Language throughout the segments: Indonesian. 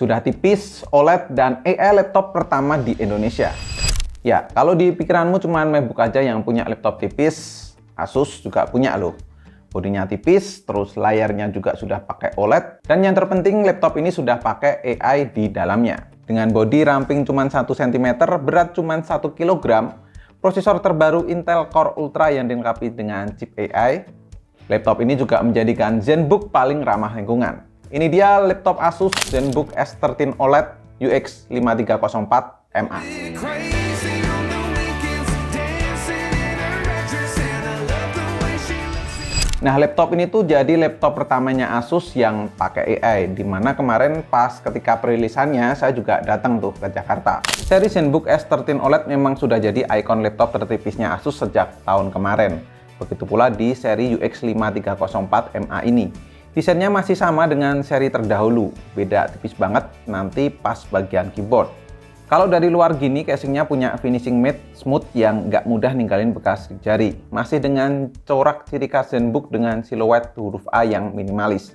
Sudah tipis, OLED, dan AI laptop pertama di Indonesia. Ya, kalau di pikiranmu cuma MacBook aja yang punya laptop tipis, Asus juga punya loh. Bodinya tipis, terus layarnya juga sudah pakai OLED, dan yang terpenting laptop ini sudah pakai AI di dalamnya. Dengan bodi ramping cuma 1 cm, berat cuma 1 kg, prosesor terbaru Intel Core Ultra yang dilengkapi dengan chip AI, laptop ini juga menjadikan ZenBook paling ramah lingkungan. Ini dia laptop Asus ZenBook S13 OLED UX 5304 MA. Nah, laptop ini tuh jadi laptop pertamanya Asus yang pakai AI, dimana kemarin pas ketika perilisannya saya juga datang tuh ke Jakarta. Seri ZenBook S13 OLED memang sudah jadi ikon laptop tertipisnya Asus sejak tahun kemarin. Begitu pula di seri UX 5304 MA ini. Desainnya masih sama dengan seri terdahulu, beda tipis banget nanti pas bagian keyboard. Kalau dari luar gini, casingnya punya finishing matte smooth yang nggak mudah ninggalin bekas di jari. Masih dengan corak ciri khas ZenBook dengan siluet huruf A yang minimalis.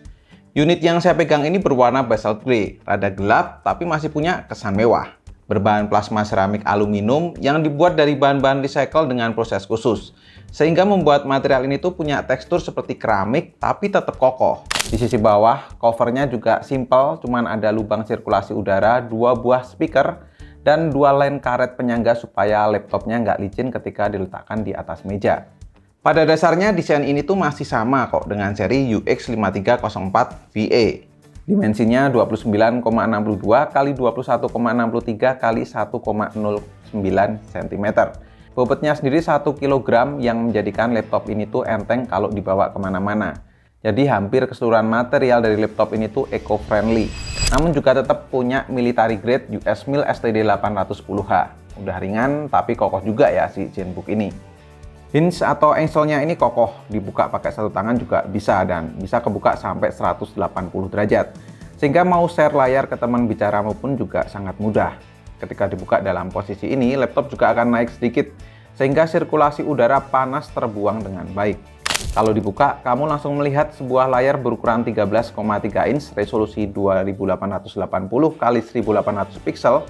Unit yang saya pegang ini berwarna basalt grey, rada gelap tapi masih punya kesan mewah. Berbahan plasma seramik aluminium yang dibuat dari bahan-bahan recycle dengan proses khusus. Sehingga membuat material ini tuh punya tekstur seperti keramik tapi tetap kokoh. Di sisi bawah, covernya juga simple, cuman ada lubang sirkulasi udara, 2 buah speaker, dan 2 lem karet penyangga supaya laptopnya nggak licin ketika diletakkan di atas meja. Pada dasarnya desain ini tuh masih sama kok dengan seri UX 5304 VA. Dimensinya 29,62 x 21,63 x 1,09 cm. Bobotnya sendiri 1 kg yang menjadikan laptop ini tuh enteng kalau dibawa kemana-mana. Jadi hampir keseluruhan material dari laptop ini tuh eco-friendly. Namun juga tetap punya military grade US Mil STD 810H. Udah ringan tapi kokoh juga ya si ZenBook ini. Hinge atau engselnya ini kokoh, dibuka pakai satu tangan juga bisa dan bisa kebuka sampai 180 derajat. Sehingga mau share layar ke teman bicaramu pun juga sangat mudah. Ketika dibuka dalam posisi ini, laptop juga akan naik sedikit sehingga sirkulasi udara panas terbuang dengan baik. Kalau dibuka, kamu langsung melihat sebuah layar berukuran 13,3 inch, resolusi 2880 x 1800 pixel,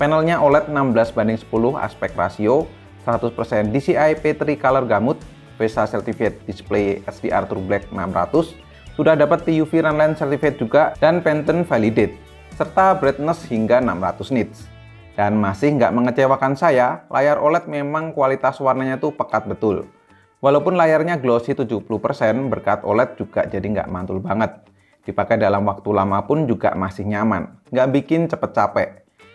panelnya OLED 16:10 aspek rasio, 100% DCI P3 Color Gamut, VESA Certificate Display HDR True Black 600, sudah dapat TUV Runline Certificate juga dan Pantone Validate, serta brightness hingga 600 nits. Dan masih nggak mengecewakan saya, layar OLED memang kualitas warnanya tuh pekat betul. Walaupun layarnya glossy 70%, berkat OLED juga jadi nggak mantul banget. Dipakai dalam waktu lama pun juga masih nyaman, nggak bikin cepet capek.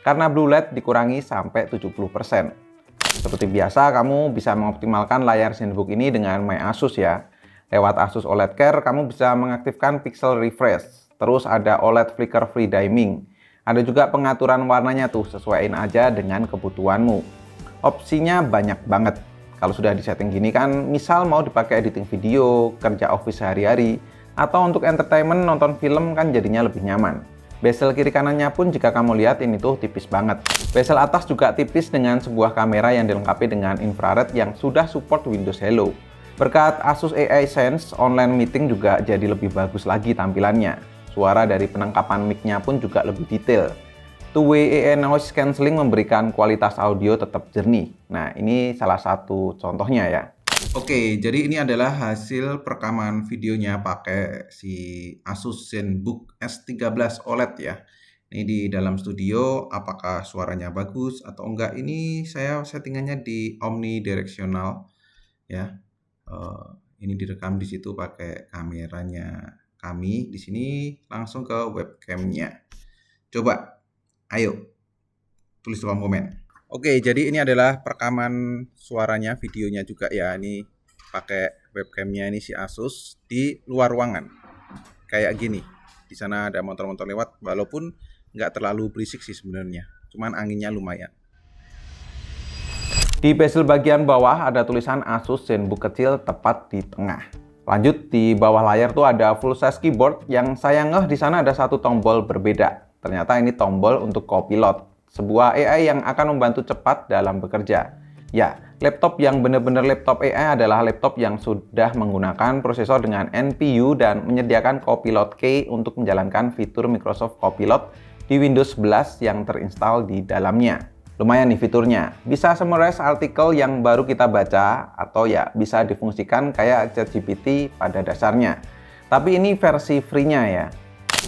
Karena Blue LED dikurangi sampai 70%. Seperti biasa, kamu bisa mengoptimalkan layar ZenBook ini dengan My Asus ya. Lewat Asus OLED Care, kamu bisa mengaktifkan pixel refresh. Terus ada OLED flicker free dimming. Ada juga pengaturan warnanya tuh, sesuaiin aja dengan kebutuhanmu. Opsinya banyak banget. Kalau sudah disetting gini kan, misal mau dipakai editing video, kerja office sehari-hari, atau untuk entertainment nonton film kan jadinya lebih nyaman. Bezel kiri kanannya pun jika kamu lihat ini tuh tipis banget. Bezel atas juga tipis dengan sebuah kamera yang dilengkapi dengan infrared yang sudah support Windows Hello. Berkat Asus AI Sense, online meeting juga jadi lebih bagus lagi tampilannya. Suara dari penangkapan mic-nya pun juga lebih detail. Two-way AI noise cancelling memberikan kualitas audio tetap jernih. Nah, ini salah satu contohnya ya. Oke, jadi ini adalah hasil perekaman videonya pakai si Asus ZenBook S13 OLED ya. Ini di dalam studio, apakah suaranya bagus atau enggak? Ini saya settingannya di omnidirectional ya. Ini direkam di situ pakai kameranya kami. Di sini langsung ke webcamnya. Coba. Ayo, tulis di kolom komen. Oke, jadi ini adalah perekaman suaranya, videonya juga ya. Ini pakai webcamnya ini si Asus di luar ruangan. Kayak gini. Di sana ada motor-motor lewat, walaupun nggak terlalu berisik sih sebenarnya. Cuman anginnya lumayan. Di bezel bagian bawah ada tulisan Asus ZenBook kecil tepat di tengah. Lanjut, di bawah layar tuh ada full size keyboard yang saya ngeh di sana ada satu tombol berbeda. Ternyata ini tombol untuk Copilot, sebuah AI yang akan membantu cepat dalam bekerja. Ya, laptop yang benar-benar laptop AI adalah laptop yang sudah menggunakan prosesor dengan NPU dan menyediakan Copilot K untuk menjalankan fitur Microsoft Copilot di Windows 11 yang terinstall di dalamnya. Lumayan nih fiturnya, bisa summarize artikel yang baru kita baca atau ya bisa difungsikan kayak ChatGPT pada dasarnya. Tapi ini versi free-nya ya.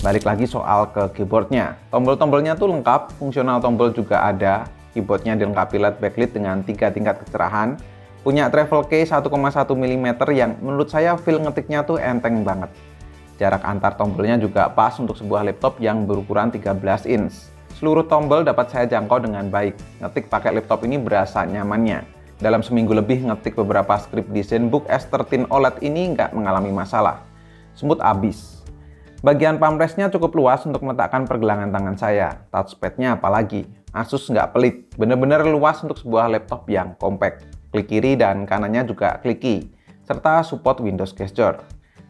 Balik lagi soal ke keyboardnya. Tombol-tombolnya tuh lengkap, fungsional tombol juga ada. Keyboardnya dilengkapi LED backlit dengan 3 tingkat kecerahan. Punya travel case 1,1 mm yang menurut saya feel ngetiknya tuh enteng banget. Jarak antar tombolnya juga pas untuk sebuah laptop yang berukuran 13 inch. Seluruh tombol dapat saya jangkau dengan baik. Ngetik pakai laptop ini berasa nyamannya. Dalam seminggu lebih ngetik beberapa script di ZenBook S13 OLED ini nggak mengalami masalah. Smooth abis. Bagian palm rest-nya cukup luas untuk meletakkan pergelangan tangan saya. Touchpad-nya apalagi. Asus nggak pelit. Bener-bener luas untuk sebuah laptop yang compact. Klik kiri dan kanannya juga kliki. Serta support Windows Gesture.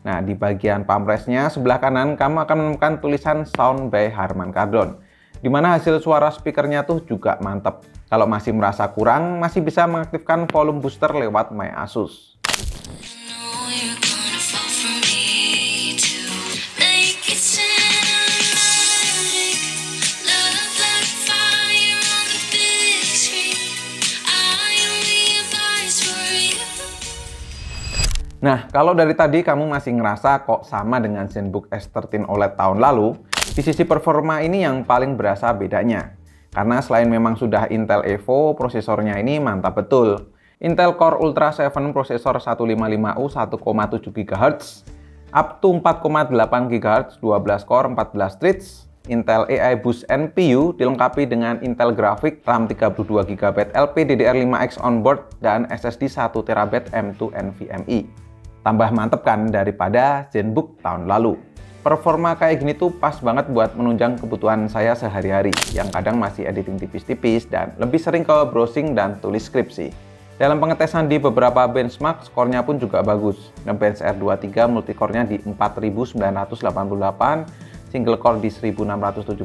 Nah, di bagian palm rest-nya sebelah kanan kamu akan menemukan tulisan Sound by Harman Kardon. Di mana hasil suara speakernya tuh juga mantep. Kalau masih merasa kurang, masih bisa mengaktifkan volume booster lewat My Asus. Nah, kalau dari tadi kamu masih ngerasa kok sama dengan ZenBook S13 OLED tahun lalu, di sisi performa ini yang paling berasa bedanya. Karena selain memang sudah Intel Evo, prosesornya ini mantap betul. Intel Core Ultra 7 prosesor 155U 1,7 GHz, up to 4,8 GHz, 12 core, 14 threads. Intel AI Boost NPU dilengkapi dengan Intel Graphic, RAM 32 GB LPDDR5X onboard, dan SSD 1 TB M2 NVMe. Tambah mantep kan daripada ZenBook tahun lalu. Performa kayak gini tuh pas banget buat menunjang kebutuhan saya sehari-hari, yang kadang masih editing tipis-tipis dan lebih sering ke browsing dan tulis skripsi. Dalam pengetesan di beberapa benchmark, skornya pun juga bagus. Ngebench R23 multicore-nya di 4988, single core di 1678,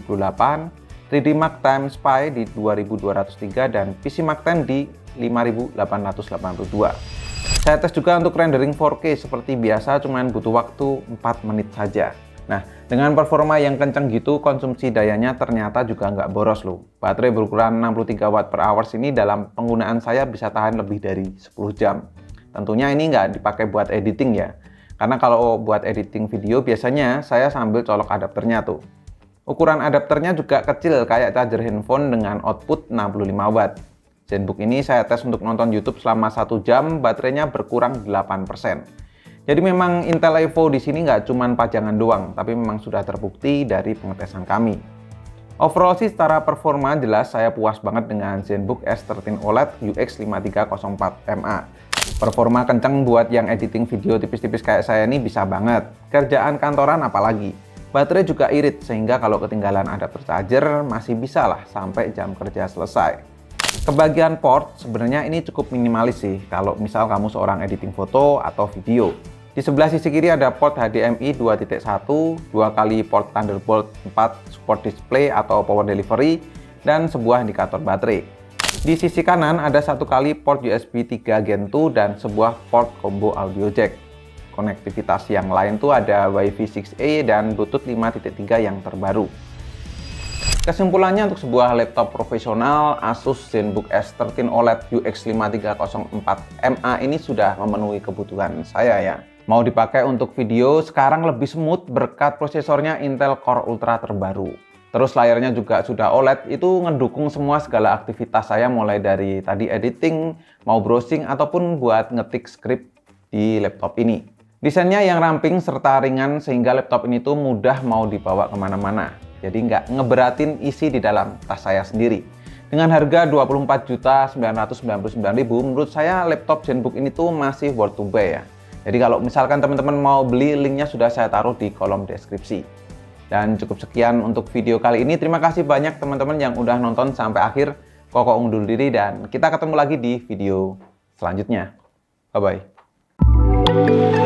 3D Mark Time Spy di 2203, dan PC Mark Time di 5882. Saya tes juga untuk rendering 4K seperti biasa, cuman butuh waktu 4 menit saja. Nah, dengan performa yang kenceng gitu, konsumsi dayanya ternyata juga nggak boros loh. Baterai berukuran 63 watt per hours ini dalam penggunaan saya bisa tahan lebih dari 10 jam. Tentunya ini nggak dipakai buat editing ya. Karena kalau buat editing video biasanya saya sambil colok adapternya tuh. Ukuran adapternya juga kecil kayak charger handphone dengan output 65 watt. ZenBook ini saya tes untuk nonton YouTube selama 1 jam, baterainya berkurang 8%. Jadi memang Intel Evo di sini nggak cuma pajangan doang, tapi memang sudah terbukti dari pengetesan kami. Overall sih secara performa jelas saya puas banget dengan ZenBook S13 OLED UX 5304MA. Performa kenceng buat yang editing video tipis-tipis kayak saya ini bisa banget. Kerjaan kantoran apalagi. Baterai juga irit sehingga kalau ketinggalan adapter charger masih bisa lah sampai jam kerja selesai. Kebagian port sebenarnya ini cukup minimalis sih kalau misal kamu seorang editing foto atau video. Di sebelah sisi kiri ada port HDMI 2.1, 2 kali port Thunderbolt 4 support display atau power delivery, dan sebuah indikator baterai. Di sisi kanan ada 1 kali port USB 3 Gen 2 dan sebuah port combo audio jack. Konektivitas yang lain tuh ada Wi-Fi 6E dan Bluetooth 5.3 yang terbaru. Kesimpulannya untuk sebuah laptop profesional, Asus ZenBook S13 OLED UX 5304MA ini sudah memenuhi kebutuhan saya ya. Mau dipakai untuk video, sekarang lebih smooth berkat prosesornya Intel Core Ultra terbaru. Terus layarnya juga sudah OLED, itu ngedukung semua segala aktivitas saya mulai dari tadi editing, mau browsing, ataupun buat ngetik skrip di laptop ini. Desainnya yang ramping serta ringan sehingga laptop ini tuh mudah mau dibawa kemana-mana. Jadi nggak ngeberatin isi di dalam tas saya sendiri. Dengan harga Rp24.999.000, menurut saya laptop ZenBook ini tuh masih worth to buy ya. Jadi kalau misalkan teman-teman mau beli, linknya sudah saya taruh di kolom deskripsi. Dan cukup sekian untuk video kali ini. Terima kasih banyak teman-teman yang udah nonton sampai akhir. Koko undur diri dan kita ketemu lagi di video selanjutnya. Bye-bye.